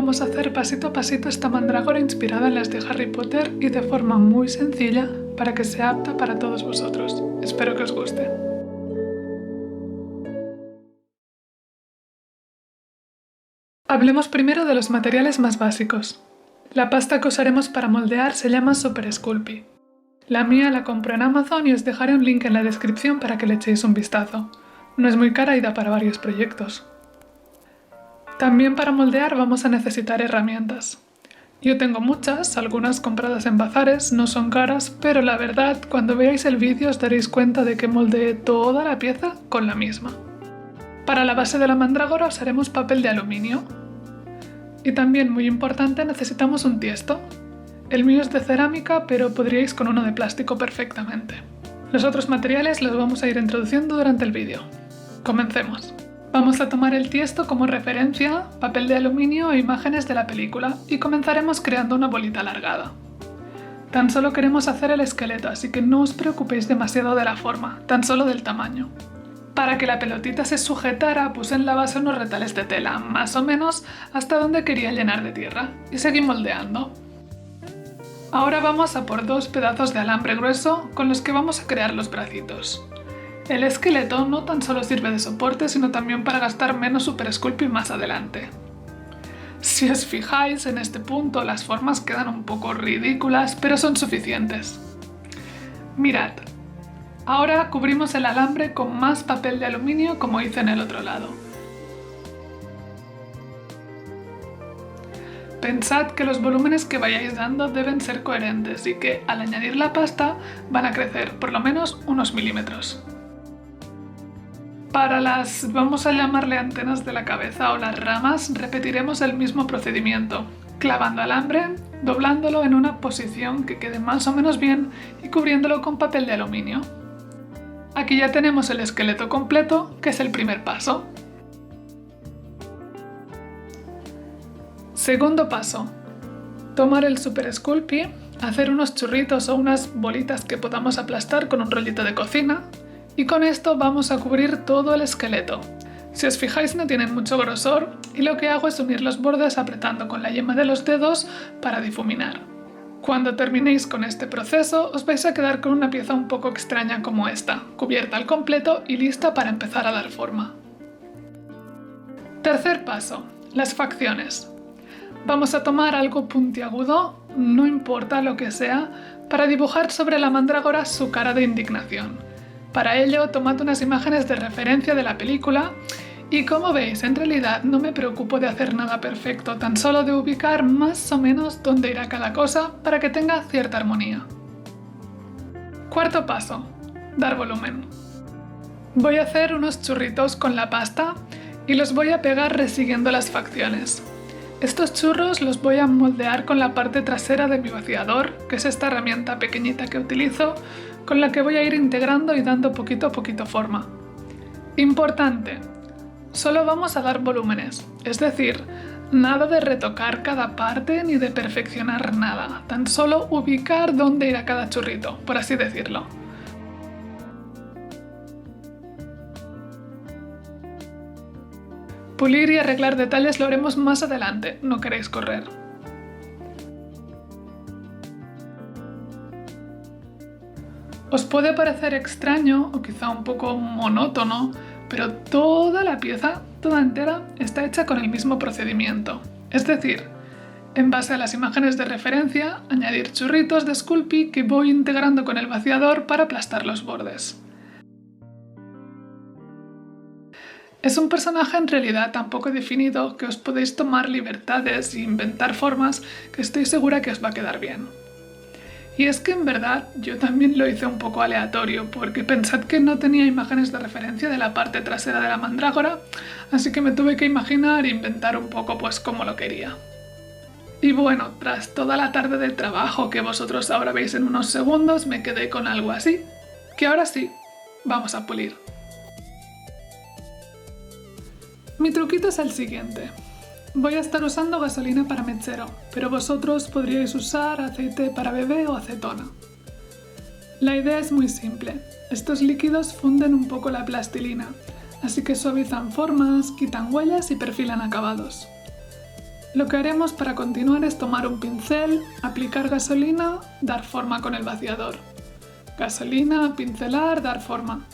vamos a hacer pasito a pasito esta mandrágora inspirada en las de Harry Potter y de forma muy sencilla para que sea apta para todos vosotros. Espero que os guste. Hablemos primero de los materiales más básicos. La pasta que usaremos para moldear se llama Super Sculpey. La mía la compro en Amazon y os dejaré un link en la descripción para que le echéis un vistazo. No es muy cara y da para varios proyectos. También para moldear vamos a necesitar herramientas. Yo tengo muchas, algunas compradas en bazares, no son caras, pero la verdad, cuando veáis el vídeo os daréis cuenta de que moldeé toda la pieza con la misma. Para la base de la mandrágora usaremos papel de aluminio. Y también, muy importante, necesitamos un tiesto. El mío es de cerámica, pero podríais con uno de plástico perfectamente. Los otros materiales los vamos a ir introduciendo durante el vídeo. Comencemos. Vamos a tomar el tiesto como referencia, papel de aluminio e imágenes de la película y comenzaremos creando una bolita alargada. Tan solo queremos hacer el esqueleto, así que no os preocupéis demasiado de la forma, tan solo del tamaño. Para que la pelotita se sujetara puse en la base unos retales de tela, más o menos hasta donde quería llenar de tierra, y seguí moldeando. Ahora vamos a por 2 pedazos de alambre grueso con los que vamos a crear los bracitos. El esqueleto no tan solo sirve de soporte, sino también para gastar menos Super Sculpey más adelante. Si os fijáis, en este punto las formas quedan un poco ridículas, pero son suficientes. Mirad. Ahora cubrimos el alambre con más papel de aluminio como hice en el otro lado. Pensad que los volúmenes que vayáis dando deben ser coherentes y que al añadir la pasta van a crecer por lo menos unos milímetros. Para las, vamos a llamarle antenas de la cabeza o las ramas, repetiremos el mismo procedimiento, clavando alambre, doblándolo en una posición que quede más o menos bien y cubriéndolo con papel de aluminio. Aquí ya tenemos el esqueleto completo, que es el primer paso. Segundo paso, tomar el Super Sculpey, hacer unos churritos o unas bolitas que podamos aplastar con un rollito de cocina y con esto vamos a cubrir todo el esqueleto. Si os fijáis no tienen mucho grosor y lo que hago es unir los bordes apretando con la yema de los dedos para difuminar. Cuando terminéis con este proceso os vais a quedar con una pieza un poco extraña como esta, cubierta al completo y lista para empezar a dar forma. Tercer paso, las facciones. Vamos a tomar algo puntiagudo, no importa lo que sea, para dibujar sobre la mandrágora su cara de indignación. Para ello, tomad unas imágenes de referencia de la película y como veis, en realidad no me preocupo de hacer nada perfecto, tan solo de ubicar más o menos dónde irá cada cosa para que tenga cierta armonía. Cuarto paso, dar volumen. Voy a hacer unos churritos con la pasta y los voy a pegar resiguiendo las facciones. Estos churros los voy a moldear con la parte trasera de mi vaciador, que es esta herramienta pequeñita que utilizo, con la que voy a ir integrando y dando poquito a poquito forma. Importante, solo vamos a dar volúmenes, es decir, nada de retocar cada parte ni de perfeccionar nada, tan solo ubicar dónde irá cada churrito, por así decirlo. Pulir y arreglar detalles lo haremos más adelante, no queréis correr. Os puede parecer extraño o quizá un poco monótono, pero toda la pieza, toda entera, está hecha con el mismo procedimiento. Es decir, en base a las imágenes de referencia, añadir churritos de Sculpey que voy integrando con el vaciador para aplastar los bordes. Es un personaje en realidad tan poco definido que os podéis tomar libertades e inventar formas que estoy segura que os va a quedar bien. Y es que en verdad yo también lo hice un poco aleatorio porque pensad que no tenía imágenes de referencia de la parte trasera de la mandrágora, así que me tuve que imaginar e inventar un poco pues como lo quería. Y bueno, tras toda la tarde de trabajo que vosotros ahora veis en unos segundos, me quedé con algo así, que ahora sí, vamos a pulir. Mi truquito es el siguiente. Voy a estar usando gasolina para mechero, pero vosotros podríais usar aceite para bebé o acetona. La idea es muy simple. Estos líquidos funden un poco la plastilina, así que suavizan formas, quitan huellas y perfilan acabados. Lo que haremos para continuar es tomar un pincel, aplicar gasolina, dar forma con el vaciador. Gasolina, pincelar, dar forma.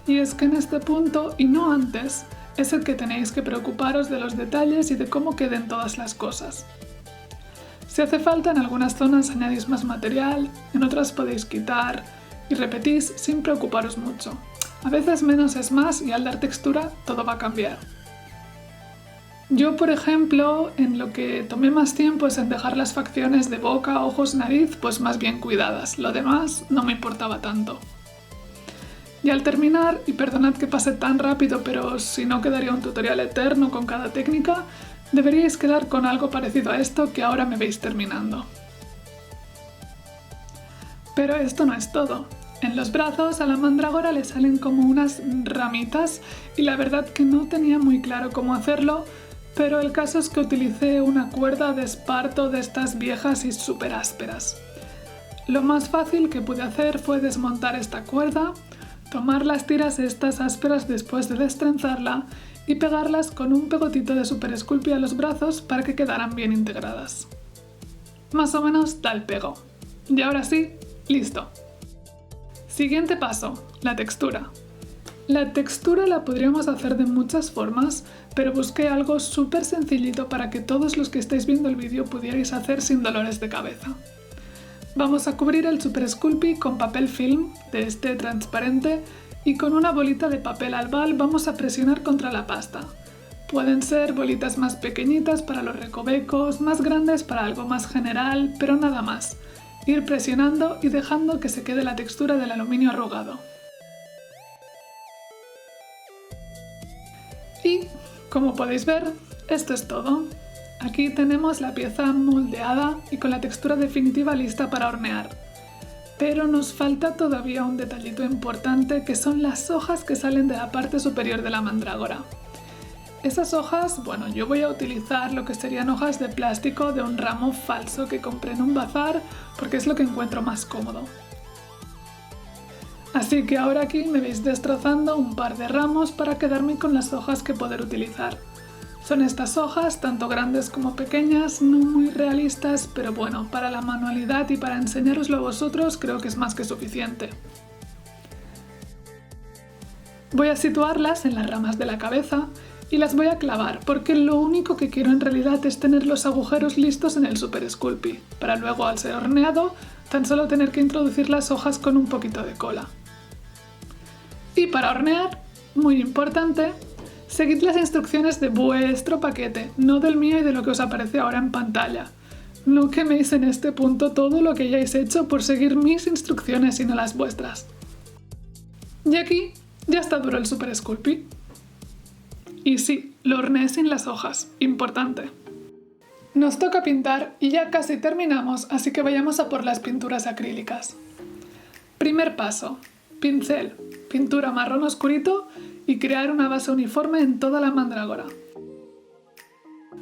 Y es que en este punto, y no antes, es el que tenéis que preocuparos de los detalles y de cómo queden todas las cosas. Si hace falta, en algunas zonas añadís más material, en otras podéis quitar y repetís sin preocuparos mucho. A veces menos es más y al dar textura todo va a cambiar. Yo, por ejemplo, en lo que tomé más tiempo es en dejar las facciones de boca, ojos, nariz, pues más bien cuidadas. Lo demás no me importaba tanto. Y al terminar, y perdonad que pase tan rápido, pero si no quedaría un tutorial eterno con cada técnica, deberíais quedar con algo parecido a esto que ahora me veis terminando. Pero esto no es todo. En los brazos a la mandrágora le salen como unas ramitas y la verdad que no tenía muy claro cómo hacerlo, pero el caso es que utilicé una cuerda de esparto de estas viejas y súper ásperas. Lo más fácil que pude hacer fue desmontar esta cuerda, tomar las tiras estas ásperas después de destrenzarla y pegarlas con un pegotito de Super Sculpey a los brazos para que quedaran bien integradas. Más o menos tal pego. Y ahora sí, listo. Siguiente paso, la textura. La textura la podríamos hacer de muchas formas, pero busqué algo súper sencillito para que todos los que estáis viendo el vídeo pudierais hacer sin dolores de cabeza. Vamos a cubrir el Super Sculpey con papel film de este transparente y con una bolita de papel albal vamos a presionar contra la pasta. Pueden ser bolitas más pequeñitas para los recovecos, más grandes para algo más general, pero nada más. Ir presionando y dejando que se quede la textura del aluminio arrugado. Y, como podéis ver, esto es todo. Aquí tenemos la pieza moldeada y con la textura definitiva lista para hornear. Pero nos falta todavía un detallito importante que son las hojas que salen de la parte superior de la mandrágora. Esas hojas, bueno, yo voy a utilizar lo que serían hojas de plástico de un ramo falso que compré en un bazar porque es lo que encuentro más cómodo. Así que ahora aquí me veis destrozando un par de ramos para quedarme con las hojas que poder utilizar. Son estas hojas, tanto grandes como pequeñas, no muy realistas, pero bueno, para la manualidad y para enseñároslo a vosotros creo que es más que suficiente. Voy a situarlas en las ramas de la cabeza y las voy a clavar porque lo único que quiero en realidad es tener los agujeros listos en el Super Sculpey, para luego al ser horneado tan solo tener que introducir las hojas con un poquito de cola. Y para hornear, muy importante, seguid las instrucciones de vuestro paquete, no del mío y de lo que os aparece ahora en pantalla. No queméis en este punto todo lo que hayáis hecho por seguir mis instrucciones y no las vuestras. Y aquí ya está duro el Super Sculpey. Y sí, lo horneé sin las hojas, importante. Nos toca pintar y ya casi terminamos, así que vayamos a por las pinturas acrílicas. Primer paso, pincel, pintura marrón oscurito y crear una base uniforme en toda la mandrágora.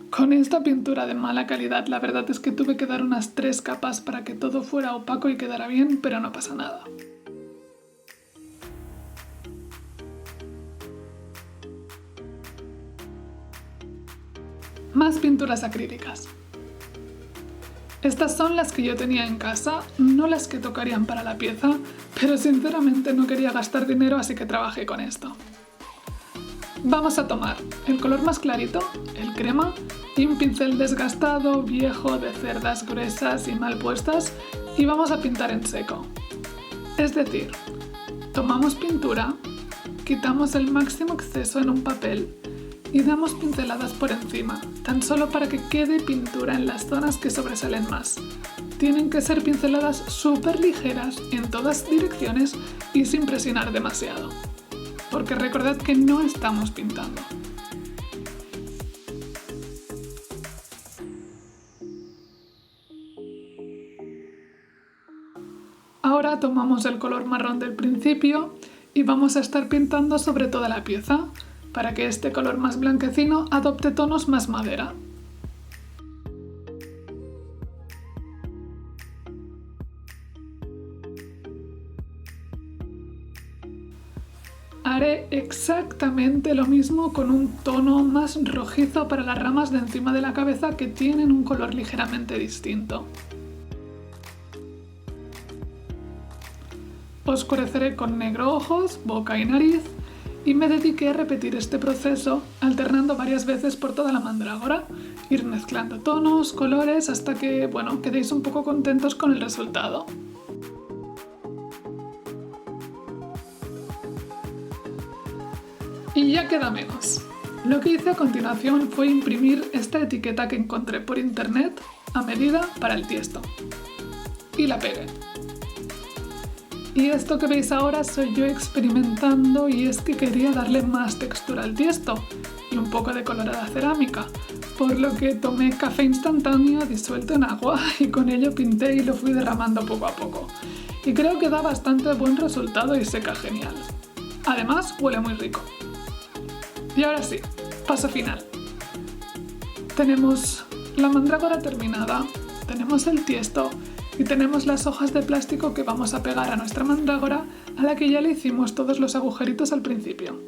Con esta pintura de mala calidad, la verdad es que tuve que dar unas 3 capas para que todo fuera opaco y quedara bien, pero no pasa nada. Más pinturas acrílicas. Estas son las que yo tenía en casa, no las que tocarían para la pieza, pero sinceramente no quería gastar dinero, así que trabajé con esto. Vamos a tomar el color más clarito, el crema, y un pincel desgastado, viejo, de cerdas gruesas y mal puestas, y vamos a pintar en seco. Es decir, tomamos pintura, quitamos el máximo exceso en un papel y damos pinceladas por encima, tan solo para que quede pintura en las zonas que sobresalen más. Tienen que ser pinceladas súper ligeras en todas direcciones y sin presionar demasiado, porque recordad que no estamos pintando. Ahora tomamos el color marrón del principio y vamos a estar pintando sobre toda la pieza, para que este color más blanquecino adopte tonos más madera. haré exactamente lo mismo con un tono más rojizo para las ramas de encima de la cabeza que tienen un color ligeramente distinto. Oscureceré con negro ojos, boca y nariz y me dediqué a repetir este proceso alternando varias veces por toda la mandrágora, ir mezclando tonos, colores hasta que, bueno, quedéis un poco contentos con el resultado. Y ya queda menos. Lo que hice a continuación fue imprimir esta etiqueta que encontré por internet a medida para el tiesto. Y la pegué. Y esto que veis ahora soy yo experimentando y es que quería darle más textura al tiesto y un poco de color a la cerámica, por lo que tomé café instantáneo disuelto en agua y con ello pinté y lo fui derramando poco a poco. Y creo que da bastante buen resultado y seca genial. Además, huele muy rico. Y ahora sí, paso final. Tenemos la mandrágora terminada, tenemos el tiesto y tenemos las hojas de plástico que vamos a pegar a nuestra mandrágora, a la que ya le hicimos todos los agujeritos al principio.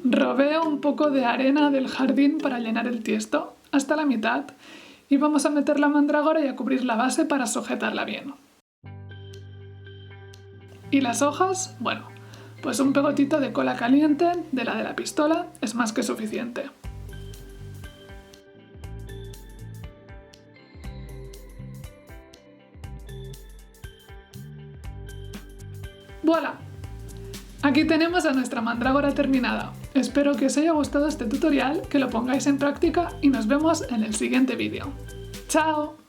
Roveo un poco de arena del jardín para llenar el tiesto hasta la mitad y vamos a meter la mandrágora y a cubrir la base para sujetarla bien. ¿Y las hojas? Bueno, pues un pegotito de cola caliente de la pistola es más que suficiente. ¡Voilà! Aquí tenemos a nuestra mandrágora terminada. Espero que os haya gustado este tutorial, que lo pongáis en práctica y nos vemos en el siguiente vídeo. ¡Chao!